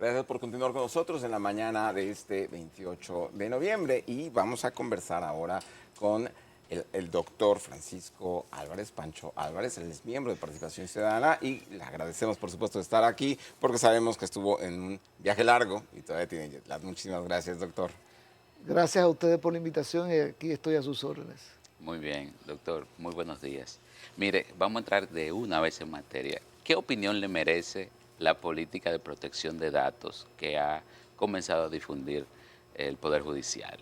Gracias por continuar con nosotros en la mañana de este 28 de noviembre y vamos a conversar ahora con el doctor Francisco Álvarez, Pancho Álvarez. Él es miembro de Participación Ciudadana y le agradecemos por supuesto de estar aquí porque sabemos que estuvo en un viaje largo y todavía tiene jet. Muchísimas gracias, doctor. Gracias a ustedes por la invitación y aquí estoy a sus órdenes. Muy bien, doctor. Muy buenos días. Mire, vamos a entrar de una vez en materia. ¿Qué opinión le merece la política de protección de datos que ha comenzado a difundir el Poder Judicial?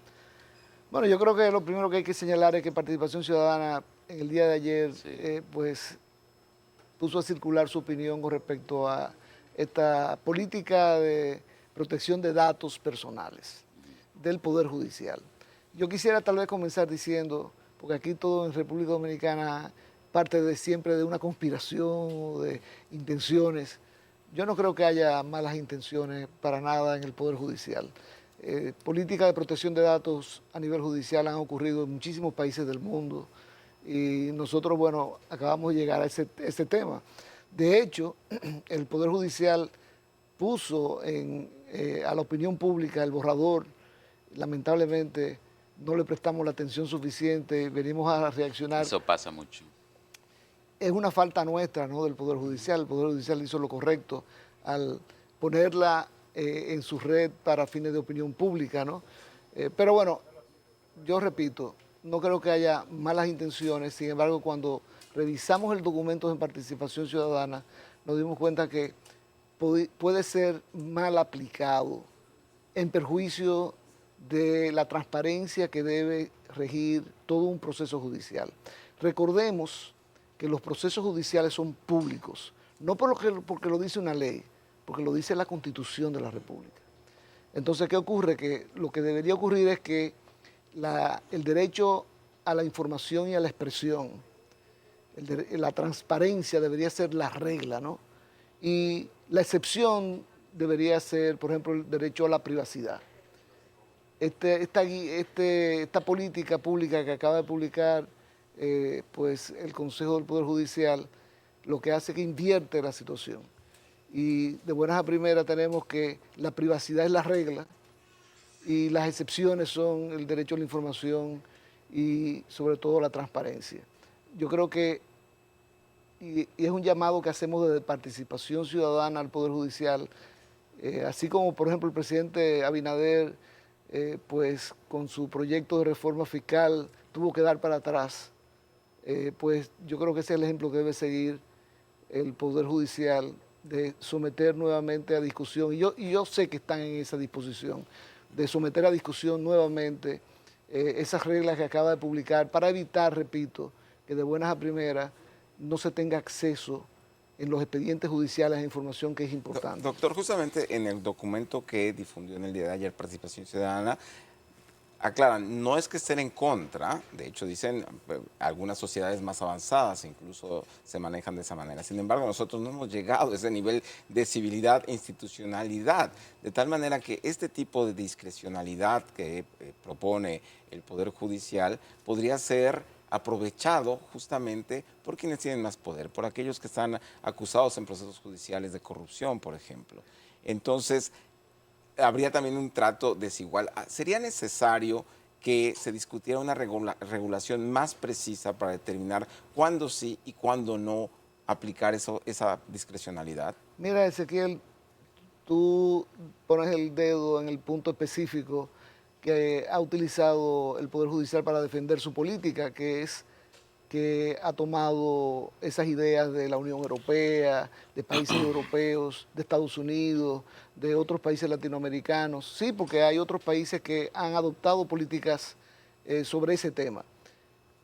Bueno, yo creo que lo primero que hay que señalar es que Participación Ciudadana en el día de ayer Sí, pues puso a circular su opinión con respecto a esta política de protección de datos personales del Poder Judicial. Yo quisiera tal vez comenzar diciendo, porque aquí todo en República Dominicana parte de siempre de una conspiración o de intenciones. Yo no creo que haya malas intenciones para nada en el Poder Judicial. Políticas de protección de datos a nivel judicial han ocurrido en muchísimos países del mundo y nosotros, bueno, acabamos de llegar a ese tema. De hecho, el Poder Judicial puso a la opinión pública el borrador. Lamentablemente no le prestamos la atención suficiente, venimos a reaccionar. eso pasa mucho. Es una falta nuestra, ¿no?, del Poder Judicial. El Poder Judicial hizo lo correcto al ponerla en su red para fines de opinión pública, ¿no? Pero bueno, yo repito, no creo que haya malas intenciones. Sin embargo, cuando revisamos el documento de participación ciudadana, nos dimos cuenta que puede ser mal aplicado en perjuicio de la transparencia que debe regir todo un proceso judicial. Recordemos que los procesos judiciales son públicos, no porque lo dice una ley, porque lo dice la Constitución de la República. Entonces, ¿qué ocurre? Que lo que debería ocurrir es que el derecho a la información y a la expresión, la transparencia debería ser la regla, ¿no? Y la excepción debería ser, por ejemplo, el derecho a la privacidad. Esta política pública que acaba de publicar pues el Consejo del Poder Judicial, lo que hace es que invierte la situación. Y de buenas a primeras tenemos que la privacidad es la regla y las excepciones son el derecho a la información y sobre todo la transparencia. Yo creo que, y es un llamado que hacemos desde Participación Ciudadana al Poder Judicial, así como por ejemplo el presidente Abinader, pues con su proyecto de reforma fiscal tuvo que dar para atrás, pues yo creo que ese es el ejemplo que debe seguir el Poder Judicial, de someter nuevamente a discusión, y yo sé que están en esa disposición, de someter a discusión nuevamente esas reglas que acaba de publicar para evitar, repito, que de buenas a primeras no se tenga acceso en los expedientes judiciales a información que es importante. Doctor, justamente en el documento que difundió en el día de ayer Participación Ciudadana, aclaran, no es que estén en contra, de hecho dicen algunas sociedades más avanzadas incluso se manejan de esa manera. Sin embargo, nosotros no hemos llegado a ese nivel de civilidad e institucionalidad, de tal manera que este tipo de discrecionalidad que propone el Poder Judicial podría ser aprovechado justamente por quienes tienen más poder, por aquellos que están acusados en procesos judiciales de corrupción, por ejemplo. Entonces, habría también un trato desigual. ¿Sería necesario que se discutiera una regulación más precisa para determinar cuándo sí y cuándo no aplicar esa discrecionalidad? Mira, Ezequiel, tú pones el dedo en el punto específico que ha utilizado el Poder Judicial para defender su política, que es que ha tomado esas ideas de la Unión Europea, de países europeos, de Estados Unidos, de otros países latinoamericanos. Sí, porque hay otros países que han adoptado políticas sobre ese tema,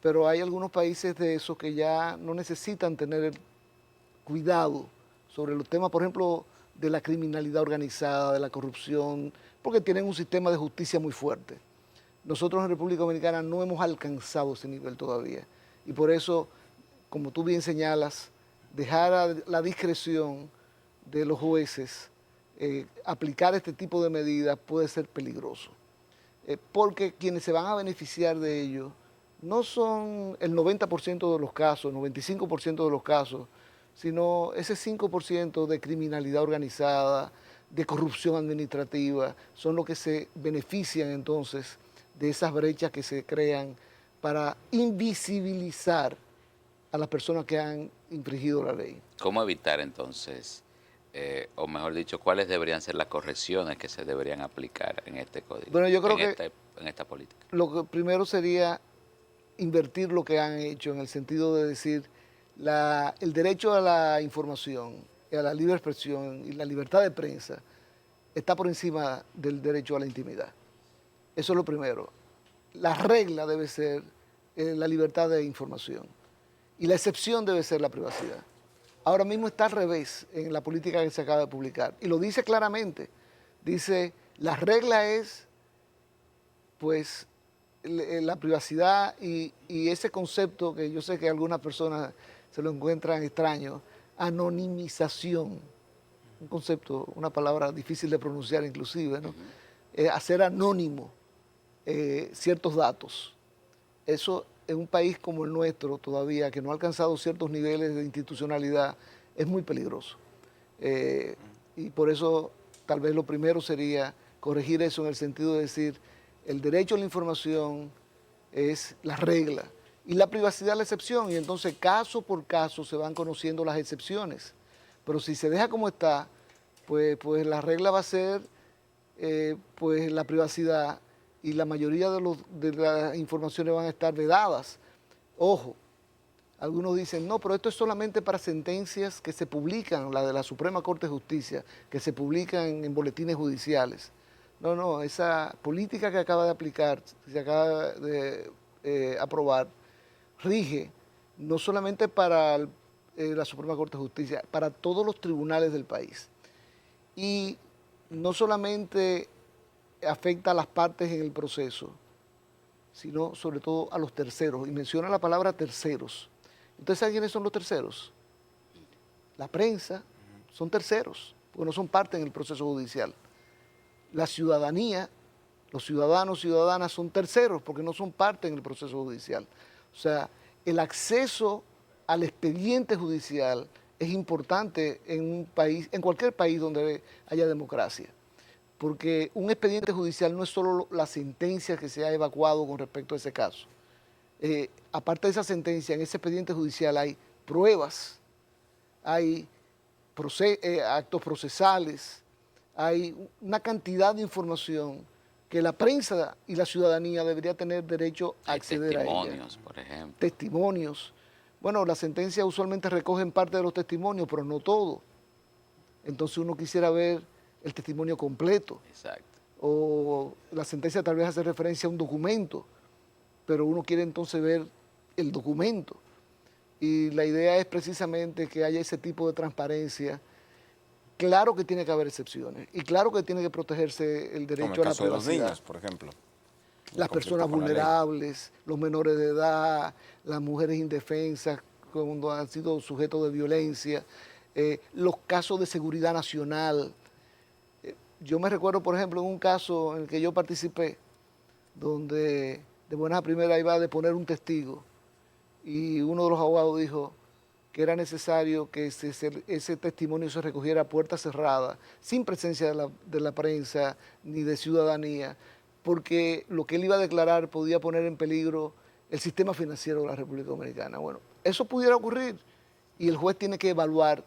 pero hay algunos países de esos que ya no necesitan tener cuidado sobre los temas, por ejemplo, de la criminalidad organizada, de la corrupción, porque tienen un sistema de justicia muy fuerte. Nosotros en República Dominicana no hemos alcanzado ese nivel todavía. Y por eso, como tú bien señalas, dejar a la discreción de los jueces aplicar este tipo de medidas puede ser peligroso. Porque quienes se van a beneficiar de ello no son el 90% de los casos, el 95% de los casos, sino ese 5% de criminalidad organizada, de corrupción administrativa, son los que se benefician entonces de esas brechas que se crean para invisibilizar a las personas que han infringido la ley. ¿Cómo evitar entonces, o mejor dicho, cuáles deberían ser las correcciones que se deberían aplicar en este código, Bueno, yo creo en esta política? lo que primero sería invertir lo que han hecho en el sentido de decir el derecho a la información, a la libre expresión y la libertad de prensa está por encima del derecho a la intimidad. Eso es lo primero. La regla debe ser la libertad de información y la excepción debe ser la privacidad. Ahora mismo está al revés en la política que se acaba de publicar y lo dice claramente. Dice, la regla es pues la privacidad y ese concepto que yo sé que algunas personas se lo encuentran extraño, anonimización, un concepto, una palabra difícil de pronunciar inclusive, ¿no? Hacer anónimo ciertos datos. Eso en un país como el nuestro todavía, que no ha alcanzado ciertos niveles de institucionalidad, es muy peligroso. Y por eso tal vez lo primero sería corregir eso en el sentido de decir, el derecho a la información es la regla y la privacidad la excepción, y entonces caso por caso se van conociendo las excepciones. Pero si se deja como está, pues la regla va a ser pues la privacidad y la mayoría de las informaciones van a estar vedadas. Ojo, algunos dicen, no, pero esto es solamente para sentencias que se publican, la de la Suprema Corte de Justicia, que se publican en boletines judiciales. No, esa política que acaba de aplicar, se acaba de aprobar, rige no solamente para la Suprema Corte de Justicia, para todos los tribunales del país. Y no solamente afecta a las partes en el proceso, sino sobre todo a los terceros. Y menciona la palabra terceros. ¿Ustedes saben quiénes son los terceros? La prensa son terceros, porque no son parte en el proceso judicial. La ciudadanía, los ciudadanos y ciudadanas son terceros, porque no son parte en el proceso judicial. O sea, el acceso al expediente judicial es importante en un país, en cualquier país donde haya democracia. Porque un expediente judicial no es solo la sentencia que se ha evacuado con respecto a ese caso. Aparte de esa sentencia, en ese expediente judicial hay pruebas, hay actos procesales, hay una cantidad de información que la prensa y la ciudadanía debería tener derecho a acceder a ella. Testimonios, por ejemplo. Testimonios. Bueno, la sentencia usualmente recoge parte de los testimonios, pero no todo. Entonces uno quisiera ver el testimonio completo. Exacto. O la sentencia tal vez hace referencia a un documento, pero uno quiere entonces ver el documento. Y la idea es precisamente que haya ese tipo de transparencia. Claro que tiene que haber excepciones y claro que tiene que protegerse el derecho a la privacidad. Como el caso de los niños, por ejemplo. Las personas vulnerables, los menores de edad, las mujeres indefensas cuando han sido sujetos de violencia, los casos de seguridad nacional. Yo me recuerdo, por ejemplo, en un caso en el que yo participé, donde de buena primera iba a deponer un testigo y uno de los abogados dijo que era necesario que ese testimonio se recogiera a puerta cerrada, sin presencia de la prensa ni de ciudadanía, porque lo que él iba a declarar podía poner en peligro el sistema financiero de la República Dominicana. Bueno, eso pudiera ocurrir y el juez tiene que evaluar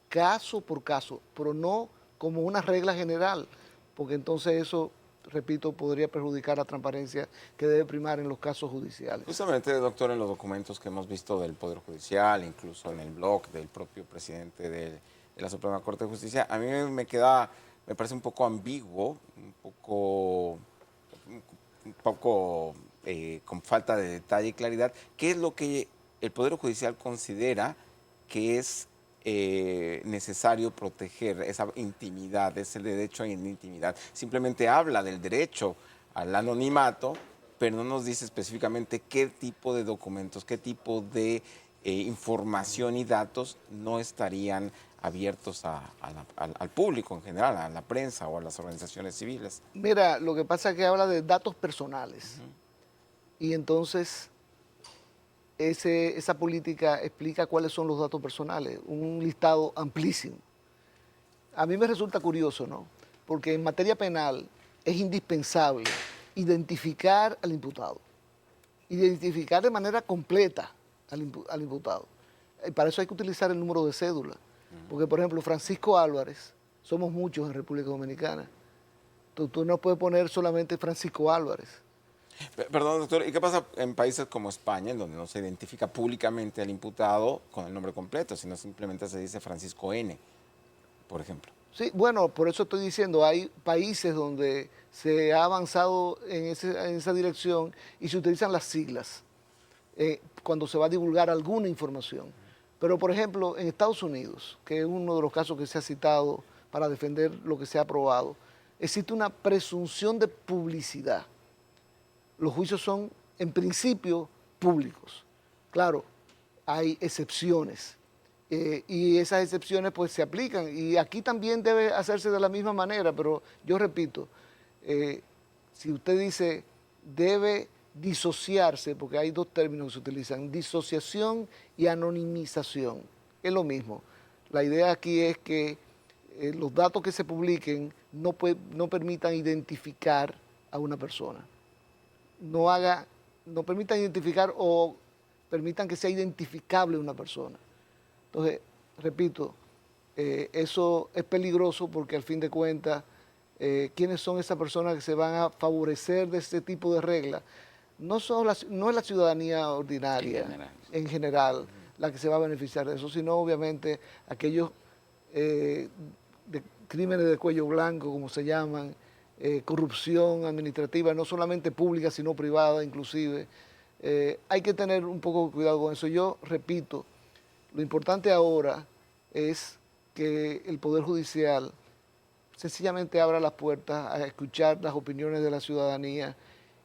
caso por caso, pero no como una regla general, porque entonces eso, repito, podría perjudicar la transparencia que debe primar en los casos judiciales. Justamente, doctor, en los documentos que hemos visto del Poder Judicial, incluso en el blog del propio presidente de la Suprema Corte de Justicia, a mí me parece un poco ambiguo, un poco con falta de detalle y claridad, qué es lo que el Poder Judicial considera que es necesario proteger, esa intimidad, ese derecho a la intimidad. Simplemente habla del derecho al anonimato, pero no nos dice específicamente qué tipo de documentos, qué tipo de información y datos no estarían abiertos al público en general, a la prensa o a las organizaciones civiles. Mira, lo que pasa es que habla de datos personales. Y entonces esa política explica cuáles son los datos personales, un listado amplísimo. a mí me resulta curioso, ¿no? Porque en materia penal es indispensable identificar al imputado, identificar de manera completa al imputado. Y para eso hay que utilizar el número de cédula. Porque, por ejemplo, Francisco Álvarez, somos muchos en República Dominicana. Tú no puedes poner solamente Francisco Álvarez. Perdón, doctor, ¿y qué pasa en países como España, en donde no se identifica públicamente al imputado con el nombre completo, sino simplemente se dice Francisco N., por ejemplo? Sí, bueno, por eso estoy diciendo, hay países donde se ha avanzado en esa dirección y se utilizan las siglas cuando se va a divulgar alguna información. Pero, por ejemplo, en Estados Unidos, que es uno de los casos que se ha citado para defender lo que se ha aprobado, existe una presunción de publicidad. Los juicios son, en principio, públicos. Claro, hay excepciones. Y esas excepciones pues se aplican. Y aquí también debe hacerse de la misma manera, pero yo repito, si usted dice debe disociarse, porque hay dos términos que se utilizan, disociación y anonimización, es lo mismo. La idea aquí es que los datos que se publiquen no permitan identificar a una persona. No permitan identificar o permitan que sea identificable una persona. Entonces, repito, eso es peligroso porque al fin de cuentas, ¿quiénes son esas personas que se van a favorecer de este tipo de reglas? No es la ciudadanía ordinaria, en general, la que se va a beneficiar de eso, sino obviamente aquellos de crímenes de cuello blanco, como se llaman, corrupción administrativa, no solamente pública, sino privada inclusive. Hay que tener un poco de cuidado con eso. Yo repito, lo importante ahora es que el Poder Judicial sencillamente abra las puertas a escuchar las opiniones de la ciudadanía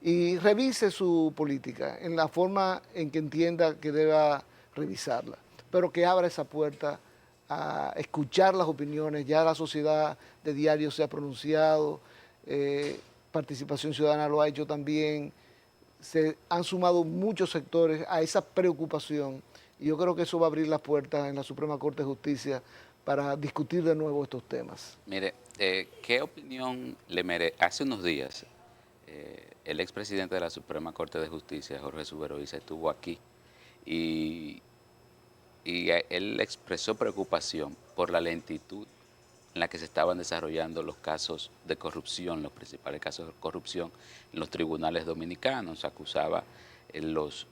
y revise su política en la forma en que entienda que deba revisarla, pero que abra esa puerta a escuchar las opiniones. Ya la sociedad de diario se ha pronunciado, Participación Ciudadana lo ha hecho también, se han sumado muchos sectores a esa preocupación y yo creo que eso va a abrir las puertas en la Suprema Corte de Justicia para discutir de nuevo estos temas. Mire, ¿qué opinión le merece? Hace unos días, el expresidente de la Suprema Corte de Justicia, Jorge Suberoiza, estuvo aquí y, él expresó preocupación por la lentitud en la que se estaban desarrollando los casos de corrupción, los principales casos de corrupción en los tribunales dominicanos. Acusaba los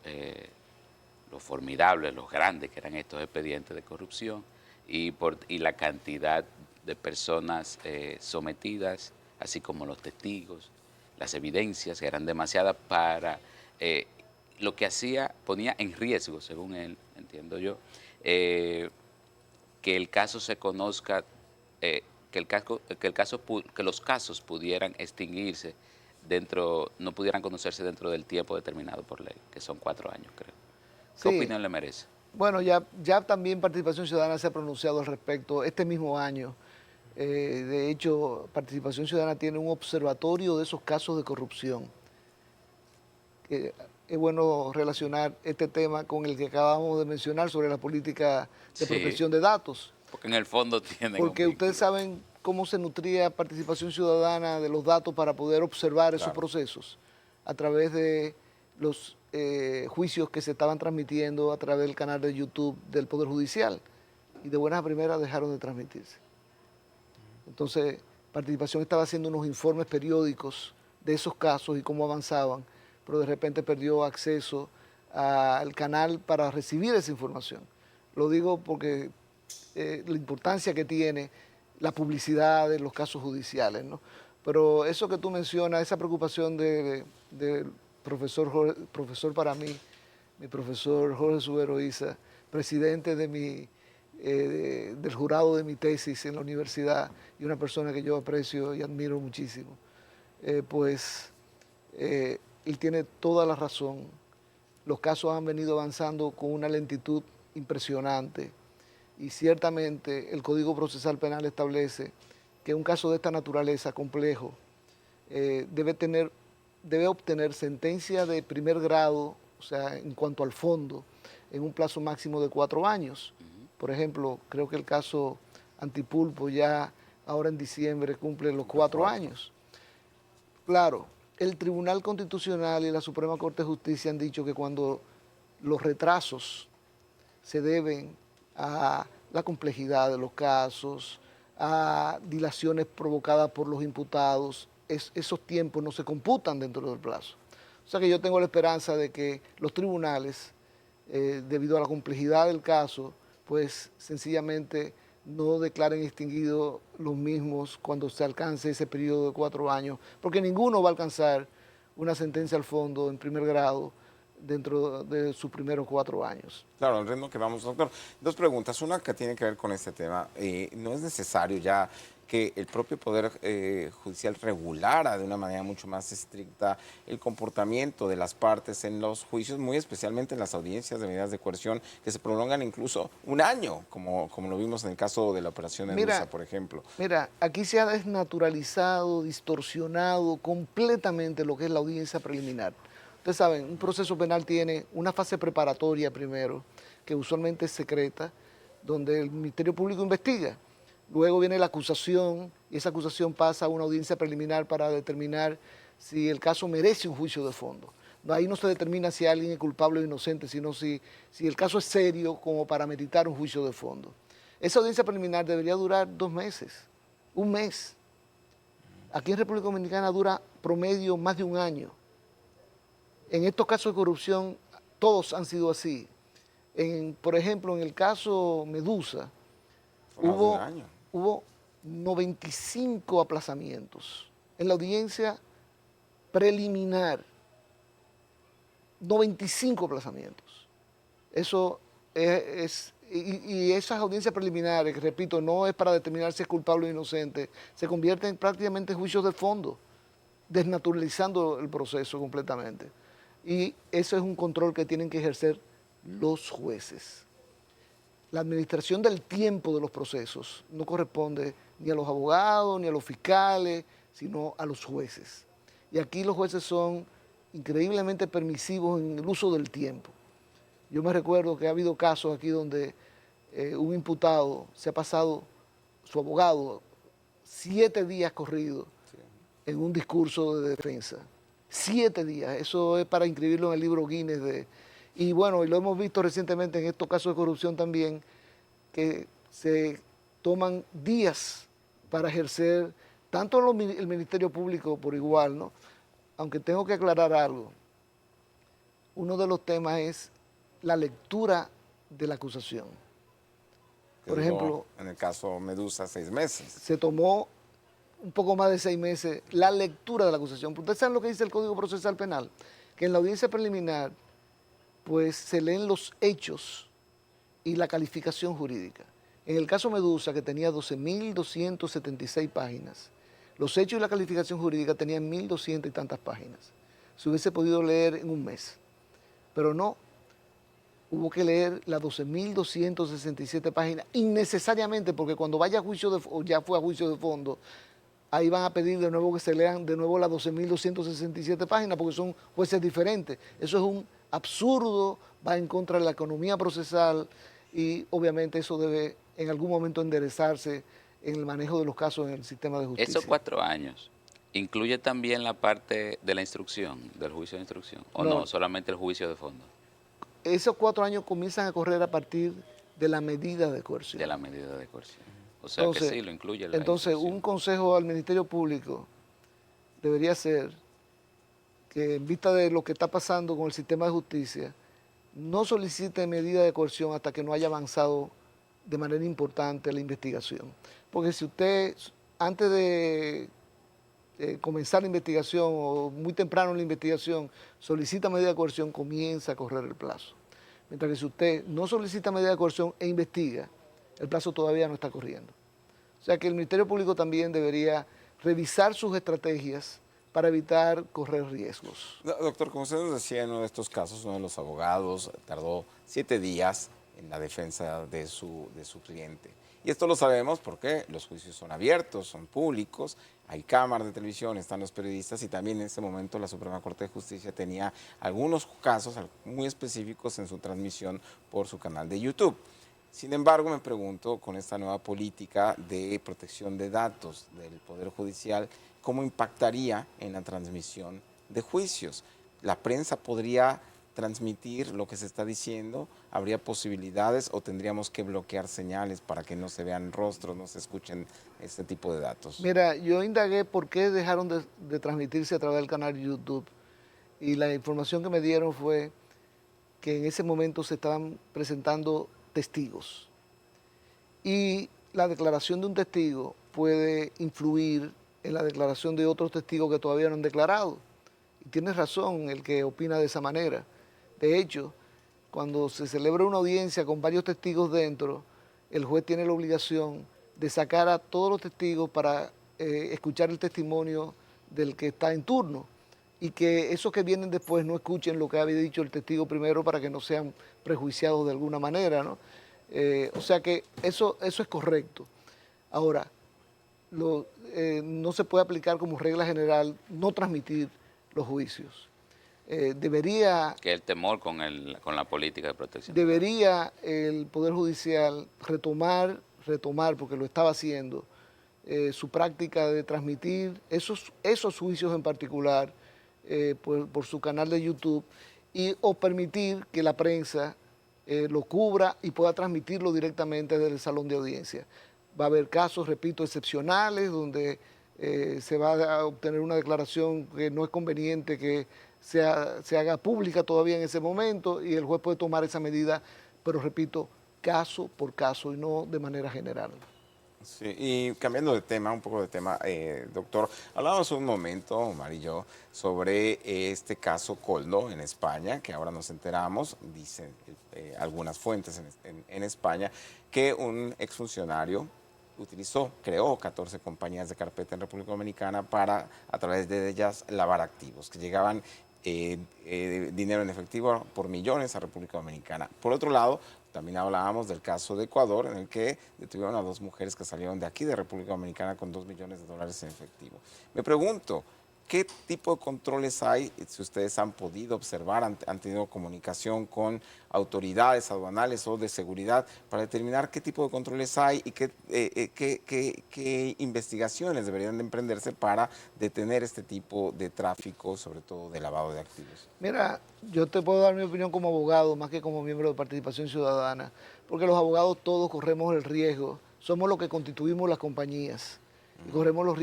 formidables, los grandes que eran estos expedientes de corrupción y la cantidad de personas sometidas, así como los testigos, las evidencias que eran demasiadas para lo que hacía, ponía en riesgo, según él, entiendo yo, que el caso se conozca, que los casos pudieran extinguirse no pudieran conocerse dentro del tiempo determinado por ley, que son 4 años, creo. ¿Qué Sí. opinión le merece? Bueno, ya también Participación Ciudadana se ha pronunciado al respecto este mismo año. De hecho, Participación Ciudadana tiene un observatorio de esos casos de corrupción. Es bueno relacionar este tema con el que acabamos de mencionar sobre la política de Sí, protección de datos. porque en el fondo tienen Porque un ustedes vínculo. saben cómo se nutría Participación Ciudadana de los datos para poder observar esos Claro. procesos a través de los juicios que se estaban transmitiendo a través del canal de YouTube del Poder Judicial. Y de buenas a primeras dejaron de transmitirse. Entonces, Participación estaba haciendo unos informes periódicos de esos casos y cómo avanzaban, pero de repente perdió acceso al canal para recibir esa información. Lo digo porque la importancia que tiene la publicidad de los casos judiciales, ¿no? Pero eso que tú mencionas, esa preocupación del profesor para mí, mi profesor Jorge Suberoiza, presidente del jurado de mi tesis en la universidad y una persona que yo aprecio y admiro muchísimo, él tiene toda la razón. Los casos han venido avanzando con una lentitud impresionante y ciertamente el Código Procesal Penal establece que un caso de esta naturaleza complejo debe obtener sentencia de primer grado, o sea, en cuanto al fondo, en un plazo máximo de 4 años. Por ejemplo, creo que el caso Antipulpo ya ahora en diciembre cumple los 4 años. Claro, el Tribunal Constitucional y la Suprema Corte de Justicia han dicho que cuando los retrasos se deben a la complejidad de los casos, a dilaciones provocadas por los imputados, esos tiempos no se computan dentro del plazo. O sea que yo tengo la esperanza de que los tribunales, debido a la complejidad del caso, pues sencillamente no declaren extinguidos los mismos cuando se alcance ese periodo de 4 años, porque ninguno va a alcanzar una sentencia al fondo en primer grado dentro de sus primeros 4 años. Claro, el ritmo que vamos, doctor. Dos preguntas. Una que tiene que ver con este tema. ¿No es necesario ya que el propio Poder Judicial regulara de una manera mucho más estricta el comportamiento de las partes en los juicios, muy especialmente en las audiencias de medidas de coerción, que se prolongan incluso un año, como lo vimos en el caso de la operación Medusa, por ejemplo? Mira, aquí se ha desnaturalizado, distorsionado completamente lo que es la audiencia preliminar. Ustedes saben, un proceso penal tiene una fase preparatoria primero, que usualmente es secreta, donde el Ministerio Público investiga. Luego viene la acusación y esa acusación pasa a una audiencia preliminar para determinar si el caso merece un juicio de fondo. Ahí no se determina si alguien es culpable o inocente, sino si el caso es serio como para meditar un juicio de fondo. Esa audiencia preliminar debería durar 2 meses, 1 mes. Aquí en República Dominicana dura promedio más de 1 año. En estos casos de corrupción, todos han sido así. Por ejemplo, en el caso Medusa, hubo 95 aplazamientos en la audiencia preliminar. 95 aplazamientos. Eso y esas audiencias preliminares, que repito, no es para determinar si es culpable o inocente, se convierten prácticamente en juicios de fondo, desnaturalizando el proceso completamente. Y eso es un control que tienen que ejercer los jueces. La administración del tiempo de los procesos no corresponde ni a los abogados, ni a los fiscales, sino a los jueces. Y aquí los jueces son increíblemente permisivos en el uso del tiempo. Yo me recuerdo que ha habido casos aquí donde un imputado se ha pasado, su abogado, 7 días corridos en un discurso de defensa. 7 días, eso es para inscribirlo en el libro Guinness. Y bueno, y lo hemos visto recientemente en estos casos de corrupción también, que se toman días para ejercer, tanto el Ministerio Público por igual, ¿no? Aunque tengo que aclarar algo. Uno de los temas es la lectura de la acusación. Por ejemplo, en el caso Medusa, 6 meses. Se tomó un poco más de 6 meses la lectura de la acusación. ¿Ustedes saben lo que dice el Código Procesal Penal? Que en la audiencia preliminar, pues se leen los hechos y la calificación jurídica. En el caso Medusa, que tenía 12.276 páginas, los hechos y la calificación jurídica tenían 1.200 y tantas páginas. Se hubiese podido leer en 1 mes, pero no. Hubo que leer las 12.267 páginas innecesariamente, porque cuando vaya a juicio o ya fue a juicio de fondo, ahí van a pedir de nuevo que se lean de nuevo las 12.267 páginas, porque son jueces diferentes. Eso es un absurdo, va en contra de la economía procesal y obviamente eso debe en algún momento enderezarse en el manejo de los casos en el sistema de justicia. Esos 4 años, ¿incluye también la parte de la instrucción, del juicio de instrucción? ¿O no, solamente el juicio de fondo? Esos 4 años comienzan a correr a partir de la medida de coerción. De la medida de coerción. O sea Entonces, que sí, lo incluye la Entonces, instrucción. un consejo al Ministerio Público debería ser que en vista de lo que está pasando con el sistema de justicia, no solicite medida de coerción hasta que no haya avanzado de manera importante la investigación. Porque si usted, antes de comenzar la investigación o muy temprano en la investigación, solicita medida de coerción, comienza a correr el plazo. Mientras que si usted no solicita medida de coerción e investiga, el plazo todavía no está corriendo. O sea que el Ministerio Público también debería revisar sus estrategias para evitar correr riesgos. Doctor, como usted nos decía, en uno de estos casos, uno de los abogados tardó 7 días en la defensa de su cliente. Y esto lo sabemos porque los juicios son abiertos, son públicos, hay cámaras de televisión, están los periodistas y también en ese momento la Suprema Corte de Justicia tenía algunos casos muy específicos en su transmisión por su canal de YouTube. Sin embargo, me pregunto, con esta nueva política de protección de datos del Poder Judicial, ¿cómo impactaría en la transmisión de juicios? ¿La prensa podría transmitir lo que se está diciendo? ¿Habría posibilidades o tendríamos que bloquear señales para que no se vean rostros, no se escuchen este tipo de datos? Mira, yo indagué por qué dejaron de transmitirse a través del canal YouTube y la información que me dieron fue que en ese momento se estaban presentando testigos y la declaración de un testigo puede influir en la declaración de otros testigos que todavía no han declarado. Y tienes razón el que opina de esa manera. De hecho, cuando se celebra una audiencia con varios testigos dentro, el juez tiene la obligación de sacar a todos los testigos para escuchar el testimonio del que está en turno y que esos que vienen después no escuchen lo que había dicho el testigo primero para que no sean prejuiciados de alguna manera, ¿no? O sea que eso es correcto. Ahora, no se puede aplicar como regla general no transmitir los juicios. Debería Que el temor con la política de protección de datos. debería el Poder Judicial retomar, porque lo estaba haciendo, su práctica de transmitir esos juicios en particular por su canal de YouTube o permitir que la prensa lo cubra y pueda transmitirlo directamente desde el salón de audiencia. Va a haber casos, repito, excepcionales donde se va a obtener una declaración que no es conveniente que se haga pública todavía en ese momento y el juez puede tomar esa medida, pero repito, caso por caso y no de manera general. Sí, y cambiando de tema, un poco de tema, doctor, hablábamos un momento, Omar y yo, sobre este caso Coldo en España, que ahora nos enteramos, dicen algunas fuentes en España, que un exfuncionario creó 14 compañías de carpeta en República Dominicana para, a través de ellas, lavar activos, que llegaban dinero en efectivo por millones a República Dominicana. Por otro lado, también hablábamos del caso de Ecuador, en el que detuvieron a 2 mujeres que salieron de aquí, de República Dominicana, con $2 millones en efectivo. Me pregunto, ¿qué tipo de controles hay? Si ustedes han podido observar, han tenido comunicación con autoridades aduanales o de seguridad para determinar qué tipo de controles hay y qué investigaciones deberían de emprenderse para detener este tipo de tráfico, sobre todo de lavado de activos. Mira, yo te puedo dar mi opinión como abogado, más que como miembro de Participación Ciudadana, porque los abogados todos corremos el riesgo, somos los que constituimos las compañías, y corremos el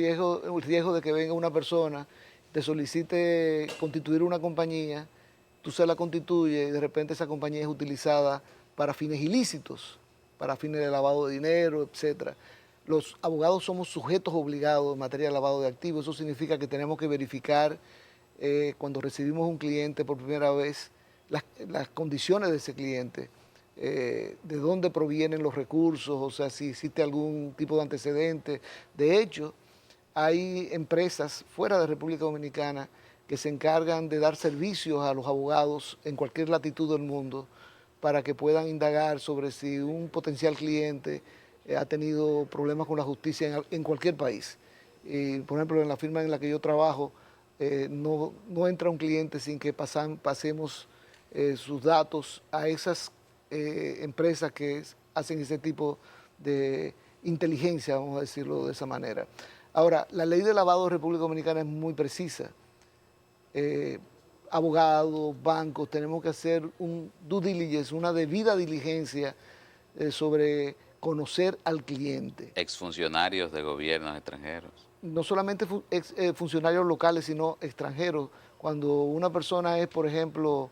riesgo de que venga una persona, te solicite constituir una compañía, tú se la constituyes y de repente esa compañía es utilizada para fines ilícitos, para fines de lavado de dinero, etcétera. Los abogados somos sujetos obligados en materia de lavado de activos, eso significa que tenemos que verificar cuando recibimos un cliente por primera vez, las condiciones de ese cliente, de dónde provienen los recursos, o sea, si existe algún tipo de antecedente. De hecho, hay empresas fuera de República Dominicana que se encargan de dar servicios a los abogados en cualquier latitud del mundo para que puedan indagar sobre si un potencial cliente ha tenido problemas con la justicia en cualquier país. Y, por ejemplo, en la firma en la que yo trabajo, no entra un cliente sin que pasemos sus datos a esas empresas que hacen ese tipo de inteligencia, vamos a decirlo de esa manera. Ahora, la ley de lavado de República Dominicana es muy precisa. Abogados, bancos, tenemos que hacer un due diligence, una debida diligencia sobre conocer al cliente. Exfuncionarios de gobiernos extranjeros. No solamente funcionarios locales, sino extranjeros. Cuando una persona es, por ejemplo,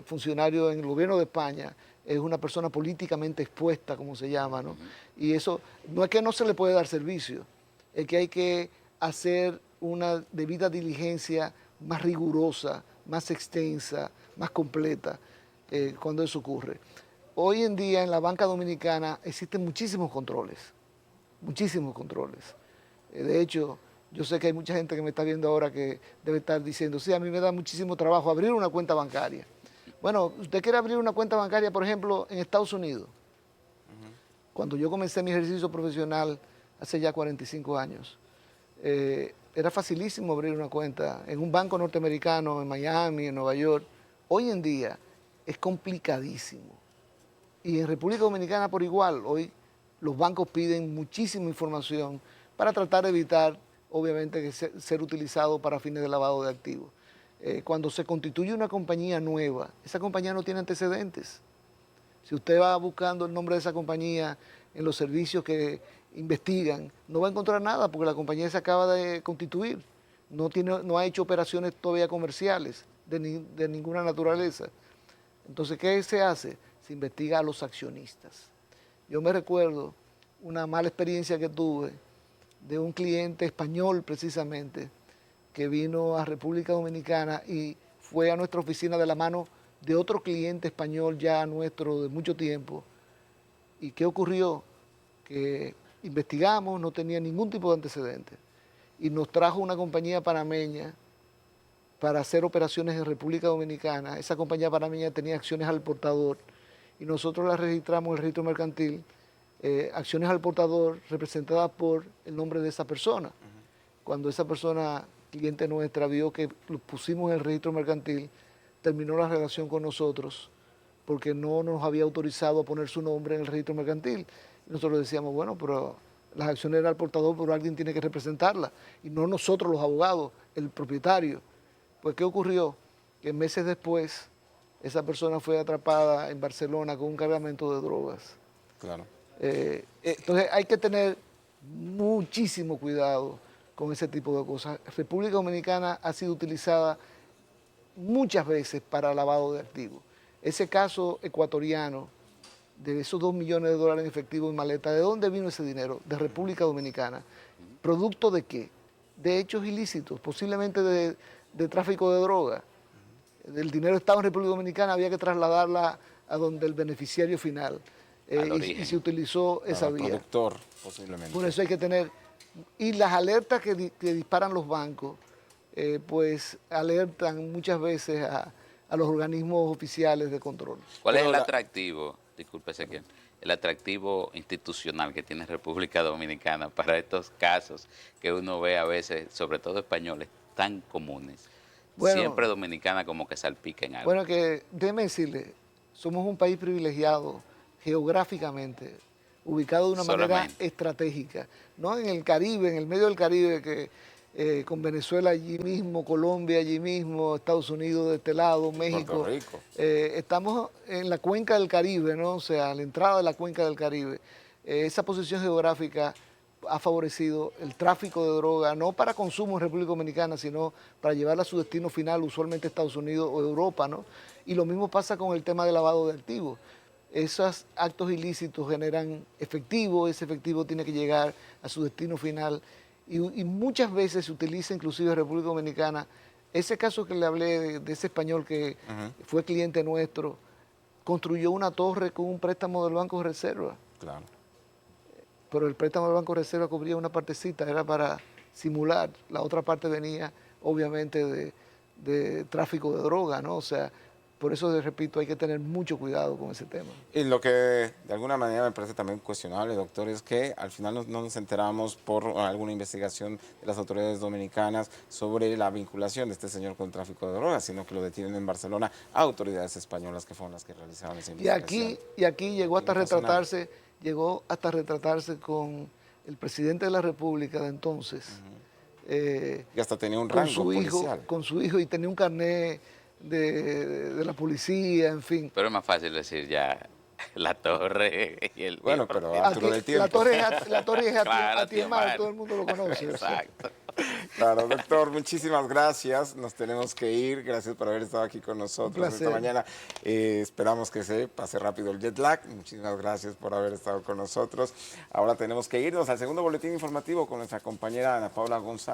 funcionario en el gobierno de España, es una persona políticamente expuesta, como se llama, ¿no? Y eso no es que no se le puede dar servicio, es que hay que hacer una debida diligencia más rigurosa, más extensa, más completa cuando eso ocurre. Hoy en día en la banca dominicana existen muchísimos controles. Muchísimos controles. De hecho, yo sé que hay mucha gente que me está viendo ahora que debe estar diciendo, sí, a mí me da muchísimo trabajo abrir una cuenta bancaria. Bueno, usted quiere abrir una cuenta bancaria, por ejemplo, en Estados Unidos. Cuando yo comencé mi ejercicio profesional hace ya 45 años, era facilísimo abrir una cuenta en un banco norteamericano, en Miami, en Nueva York. Hoy en día es complicadísimo. Y en República Dominicana por igual, hoy los bancos piden muchísima información para tratar de evitar, obviamente, que ser utilizado para fines de lavado de activos. Cuando se constituye una compañía nueva, esa compañía no tiene antecedentes. Si usted va buscando el nombre de esa compañía en los servicios que investigan, no va a encontrar nada porque la compañía se acaba de constituir. No ha hecho operaciones todavía comerciales de ninguna naturaleza. Entonces, ¿qué se hace? Se investiga a los accionistas. Yo me recuerdo una mala experiencia que tuve de un cliente español precisamente que vino a República Dominicana y fue a nuestra oficina de la mano de otro cliente español ya nuestro de mucho tiempo. ¿Y qué ocurrió? Que investigamos, no tenía ningún tipo de antecedentes y nos trajo una compañía panameña para hacer operaciones en República Dominicana. Esa compañía panameña tenía acciones al portador y nosotros las registramos en el registro mercantil, acciones al portador representadas por el nombre de esa persona. Cuando esa persona, cliente nuestra, vio que lo pusimos en el registro mercantil, terminó la relación con nosotros porque no nos había autorizado a poner su nombre en el registro mercantil. Y nosotros decíamos, bueno, pero las acciones eran al portador, pero alguien tiene que representarlas, y no nosotros los abogados, el propietario. Pues, ¿qué ocurrió? Que meses después, esa persona fue atrapada en Barcelona con un cargamento de drogas. Claro. Entonces, hay que tener muchísimo cuidado con ese tipo de cosas. República Dominicana ha sido utilizada muchas veces para lavado de activos. Ese caso ecuatoriano, de esos $2 millones en efectivo en maleta, ¿de dónde vino ese dinero? De República Dominicana. ¿Producto de qué? De hechos ilícitos, posiblemente de tráfico de droga. El dinero estaba en República Dominicana, había que trasladarla a donde el beneficiario final. Y se utilizó esa vía. Productor, posiblemente. Por eso hay que tener... Y las alertas que disparan los bancos, pues alertan muchas veces a los organismos oficiales de control. ¿Cuál es el atractivo, disculpe Ezequiel, el atractivo institucional que tiene República Dominicana para estos casos que uno ve a veces, sobre todo españoles, tan comunes? Bueno, siempre Dominicana como que salpica en algo. Bueno, que déjeme decirle, somos un país privilegiado geográficamente, ubicado de una manera estratégica, no en el Caribe, en el medio del Caribe, que con Venezuela allí mismo, Colombia allí mismo, Estados Unidos de este lado, México. Puerto Rico. Estamos en la cuenca del Caribe, ¿no? O sea, a la entrada de la cuenca del Caribe. Esa posición geográfica ha favorecido el tráfico de droga, no para consumo en República Dominicana, sino para llevarla a su destino final, usualmente Estados Unidos o Europa, ¿no? Y lo mismo pasa con el tema del lavado de activos. Esos actos ilícitos generan efectivo, ese efectivo tiene que llegar a su destino final y muchas veces se utiliza inclusive en República Dominicana. Ese caso que le hablé de ese español que fue cliente nuestro, construyó una torre con un préstamo del Banco de Reserva. Claro. Pero el préstamo del Banco de Reserva cubría una partecita, era para simular. La otra parte venía obviamente de tráfico de droga, ¿no? O sea, por eso, repito, hay que tener mucho cuidado con ese tema. Y lo que de alguna manera me parece también cuestionable, doctor, es que al final no nos enteramos por alguna investigación de las autoridades dominicanas sobre la vinculación de este señor con tráfico de drogas, sino que lo detienen en Barcelona a autoridades españolas que fueron las que realizaron esa investigación. Y aquí llegó hasta retratarse con el presidente de la República de entonces. Y hasta tenía un rango policial. Con su hijo, y tenía un carnet de la policía, en fin. Pero es más fácil decir ya la torre y el... Bueno, pero Arturo del Tiempo. La torre es claro, Atiemar, todo el mundo lo conoce. Exacto. Claro, doctor, muchísimas gracias. Nos tenemos que ir. Gracias por haber estado aquí con nosotros esta mañana. Esperamos que se pase rápido el jet lag. Muchísimas gracias por haber estado con nosotros. Ahora tenemos que irnos al segundo boletín informativo con nuestra compañera Ana Paula González.